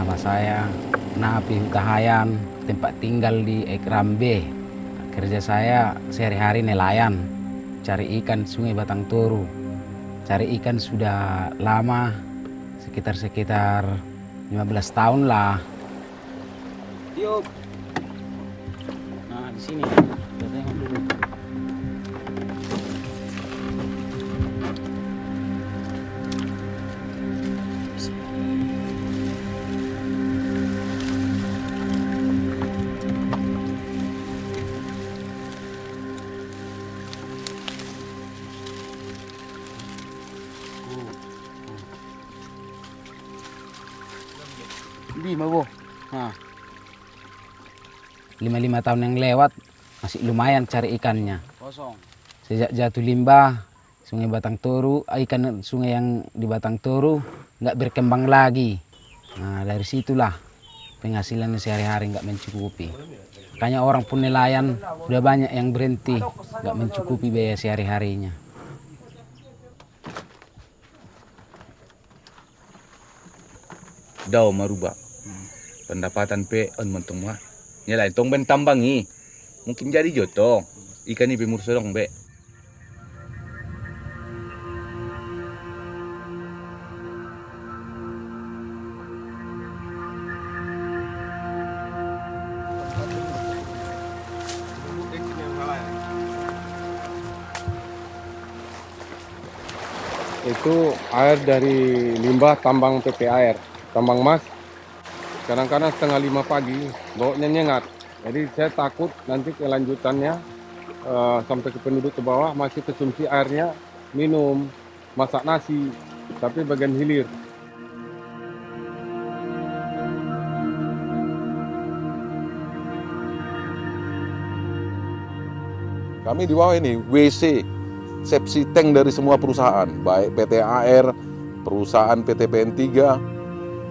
Nama saya Napi Hutahayan, tempat tinggal di Ekrambe. Kerja saya sehari-hari nelayan, cari ikan Sungai Batang Toru. Cari ikan sudah lama, sekitar 15 tahun lah. Yuk. Nah, di sini. Kita tengok dulu. Lima, Bu. Nah. 5 tahun yang lewat masih lumayan cari ikannya. Kosong. Sejak jatuh limbah Sungai Batang Toru, ikan sungai yang di Batang Toru nggak berkembang lagi. Nah, dari situlah penghasilannya sehari-hari nggak mencukupi. Makanya orang pun nelayan udah banyak yang berhenti, nggak mencukupi biaya sehari-harinya. Daw marubah pendapatan pe on mentong mah nyalain tong ben tambangi mungkin jadi joto ikan ini bemur sedong be itu air dari limbah tambang PP Air, tambang emas. Kadang-kadang setengah 5 pagi, baunya nyengat. Jadi saya takut nanti kelanjutannya sampai ke penduduk ke bawah masih konsumsi airnya, minum, masak nasi, tapi bagian hilir. Kami di bawah ini WC, sepsi tank dari semua perusahaan, baik PT AR, perusahaan PT PN3,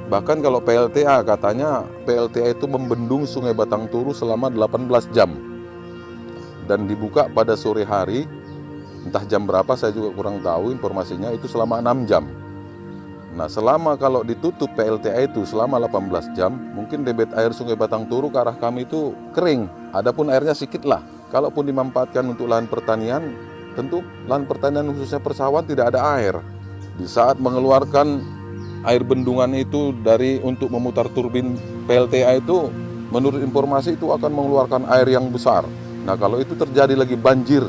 bahkan kalau PLTA katanya PLTA itu membendung Sungai Batang Toru selama 18 jam dan dibuka pada sore hari, entah jam berapa saya juga kurang tahu informasinya, itu selama 6 jam. Nah, selama kalau ditutup PLTA itu selama 18 jam, mungkin debit air Sungai Batang Toru ke arah kami itu kering, adapun airnya sedikit lah. Kalaupun dimanfaatkan untuk lahan pertanian, tentu lahan pertanian khususnya persawahan tidak ada air. Di saat mengeluarkan air bendungan itu untuk memutar turbin PLTA itu, menurut informasi itu akan mengeluarkan air yang besar. Nah, kalau itu terjadi lagi banjir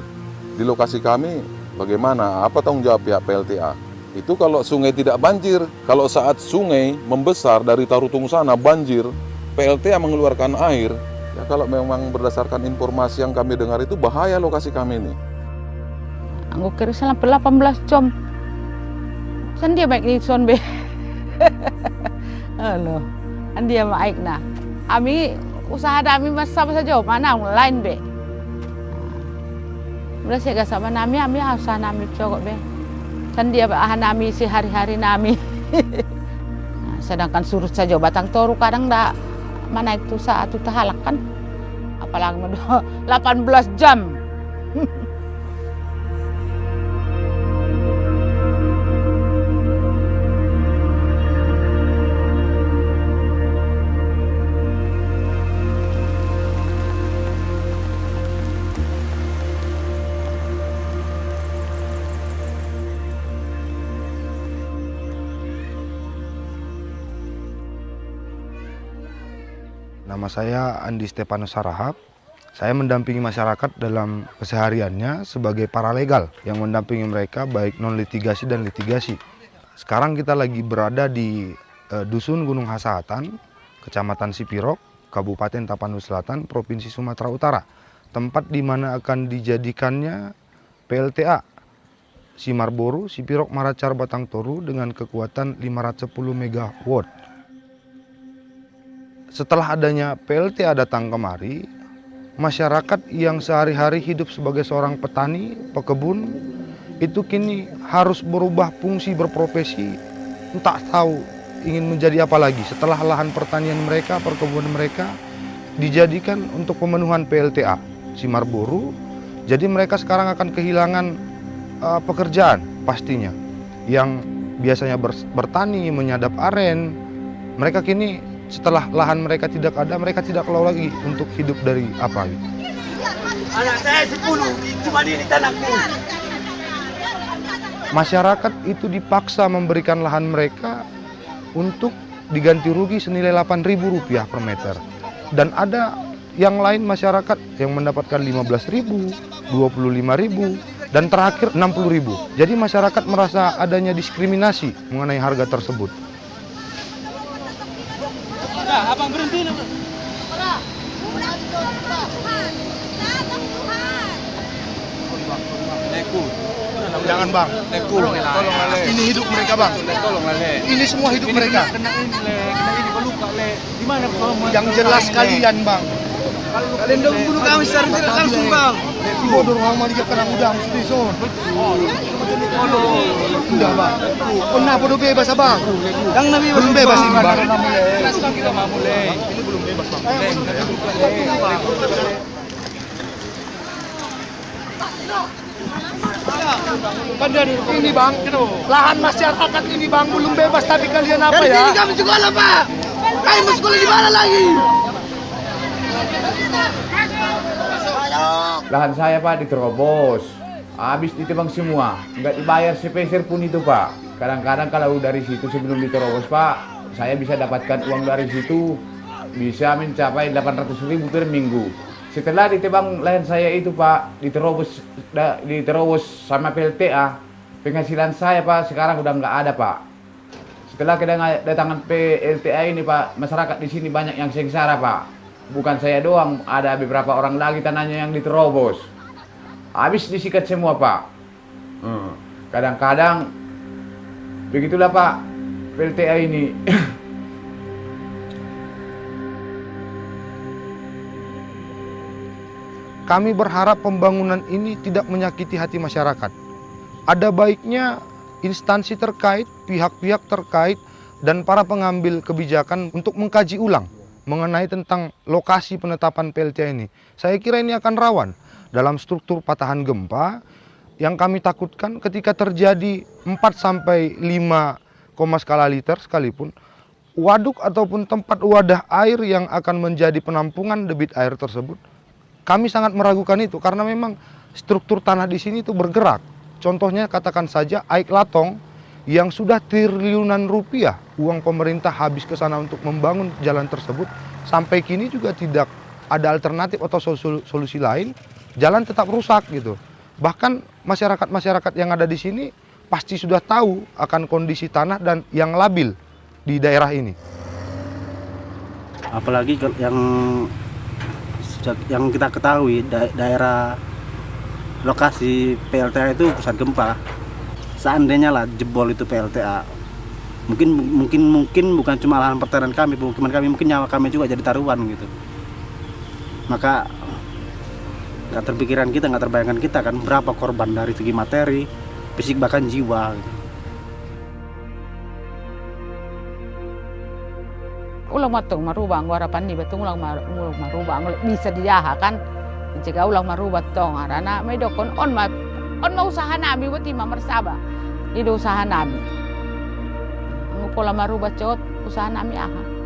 di lokasi kami, bagaimana? Apa tanggung jawab pihak PLTA? Itu kalau sungai tidak banjir, kalau saat sungai membesar dari Tarutung sana banjir, PLTA mengeluarkan air, ya kalau memang berdasarkan informasi yang kami dengar itu bahaya lokasi kami ini. Anggo kira selama 18 jam. San dia baik ni son be. Halo. An dia baik nah. Ami usaha kami masa saja mana lain be. Mula saya sama nami usaha nami cokok be. San dia nami sehari-hari nami. Sedangkan surut saja Batang Toru kadang dah mana itu saat itu halak kan. Apalagi 18 jam. Nama saya Andi Stepanus Sarahap. Saya mendampingi masyarakat dalam kesehariannya sebagai paralegal yang mendampingi mereka baik non-litigasi dan litigasi. Sekarang kita lagi berada di Dusun Gunung Hasahatan, Kecamatan Sipirok, Kabupaten Tapanuli Selatan, Provinsi Sumatera Utara. Tempat di mana akan dijadikannya PLTA Simarboru Sipirok Maracar Batang Toru dengan kekuatan 510 MW. Setelah adanya PLTA datang kemari, masyarakat yang sehari-hari hidup sebagai seorang petani, pekebun, itu kini harus berubah fungsi berprofesi, entah tahu ingin menjadi apa lagi setelah lahan pertanian mereka, perkebunan mereka dijadikan untuk pemenuhan PLTA Simarboru. Jadi mereka sekarang akan kehilangan pekerjaan pastinya. Yang biasanya bertani, menyadap aren, mereka kini setelah lahan mereka tidak ada, mereka tidak tahu lagi untuk hidup dari apa gitu. Anak saya 10, cuma ini tanahku. Masyarakat itu dipaksa memberikan lahan mereka untuk diganti rugi senilai Rp8.000 per meter. Dan ada yang lain masyarakat yang mendapatkan Rp15.000, Rp25.000, dan terakhir Rp60.000. Jadi masyarakat merasa adanya diskriminasi mengenai harga tersebut. Abang berhenti. Jangan bang, ini hidup mereka bang. Ini semua hidup mereka. Kena ini luka le. Di mana Yang jelas kalian bang. Kalian dong bunuh kami secara tidak langsung bang. Bodoh orang dia kena udang stison. Udah bang. Pernah bodoh bebas abang. Yang nabi Belum bebas ini bang. kita mau mulai. Ini belum bebas bang. Ini bang, lahan masyarakat ini bang belum bebas tapi kalian apa Dari ya? sini kami sekolah pak. Kami mau sekolah di mana lagi? Lahan saya Pak diterobos. Habis ditebang semua. Nggak dibayar sepeser pun itu Pak. Kadang-kadang kalau dari situ sebelum diterobos Pak, saya bisa dapatkan uang dari situ bisa mencapai 800.000 per minggu. Setelah ditebang lahan saya itu Pak, diterobos sama PLTA, penghasilan saya Pak sekarang udah nggak ada Pak. Setelah kedatangan PLTA ini Pak, masyarakat di sini banyak yang sengsara Pak. Bukan saya doang, ada beberapa orang lagi tanahnya yang diterobos. Habis disikat semua Pak. Kadang-kadang begitulah Pak PLTA ini. Kami berharap pembangunan ini tidak menyakiti hati masyarakat. Ada baiknya instansi terkait, pihak-pihak terkait, dan para pengambil kebijakan untuk mengkaji ulang mengenai tentang lokasi penetapan PLTA ini. Saya kira ini akan rawan dalam struktur patahan gempa yang kami takutkan ketika terjadi 4-5 skala liter sekalipun, waduk ataupun tempat wadah air yang akan menjadi penampungan debit air tersebut, kami sangat meragukan itu karena memang struktur tanah di sini itu bergerak. Contohnya katakan saja Aik Latong yang sudah triliunan rupiah uang pemerintah habis ke sana untuk membangun jalan tersebut, sampai kini juga tidak ada alternatif atau solusi lain, jalan tetap rusak gitu. Bahkan masyarakat-masyarakat yang ada di sini pasti sudah tahu akan kondisi tanah dan yang labil di daerah ini. Apalagi yang kita ketahui daerah lokasi PLTA itu pusat gempa. Seandainya lah jebol itu PLTA, mungkin bukan cuma lahan pertanian kami, pemukiman kami, mungkin nyawa kami juga jadi taruhan gitu. Maka nggak terpikiran kita, nggak terbayangkan kita kan berapa korban dari segi materi, fisik bahkan jiwa gitu. Ulang matong marubah ngwarapan ni betung ulang marubah bisa dijaha kan jika ulang marubah tong arana may dokon on ma usaha nabi wati mamersaba itu usaha nabi ngupola marubah cot usaha nabi aha